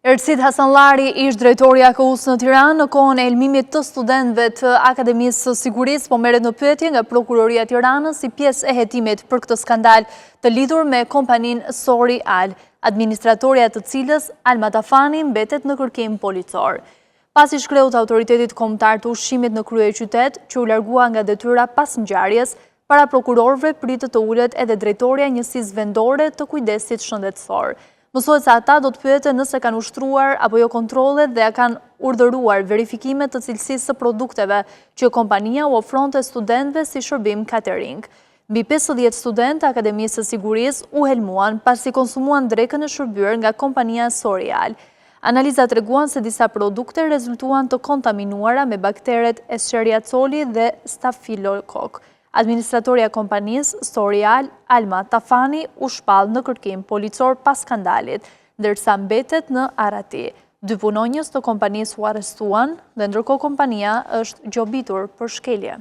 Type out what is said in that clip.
Ercid Hasanllari, ish drejtori AKU-s në Tiranë, në kohën e elmimit të studentëve të Akademisë së Sigurisë, po merret në pyetje nga Prokuroria e Tiranës si pjesë e hetimit për këtë skandal të lidhur me kompaninë Sorial, administratorja të cilës Alma Tafani mbetet në kërkim policor. Pasi shkreut autoritetit kombëtar të ushqimit në kryeqytet, që u largua nga detyra pas ngjarjes, para prokurorëve pritet të ulet edhe drejtoria e njësisë vendore të kujdesit shëndetësor. Mësohet se ata do të pyeten nëse kanë ushtruar apo jo kontrollet dhe kanë urdhëruar verifikime të cilësisë së produkteve që kompania u ofronte studentëve si shërbim catering. Mbi 50 studentë të Akademisë së Sigurisë u helmuan pasi konsumuan drekën e shërbyer nga kompania Sorial. Analizat treguan se disa produkte rezultuan të kontaminuara me bakteret Escherichia coli dhe Staphylococcus. Administratorja e kompanisë Sorial, Alma Tafani, u shpall në kërkim policor pas skandalit, ndërsa mbetet në arati. 2 punonjës të kompanisë u arrestuan dhe ndërkohë kompania është gjobitur për shkelje.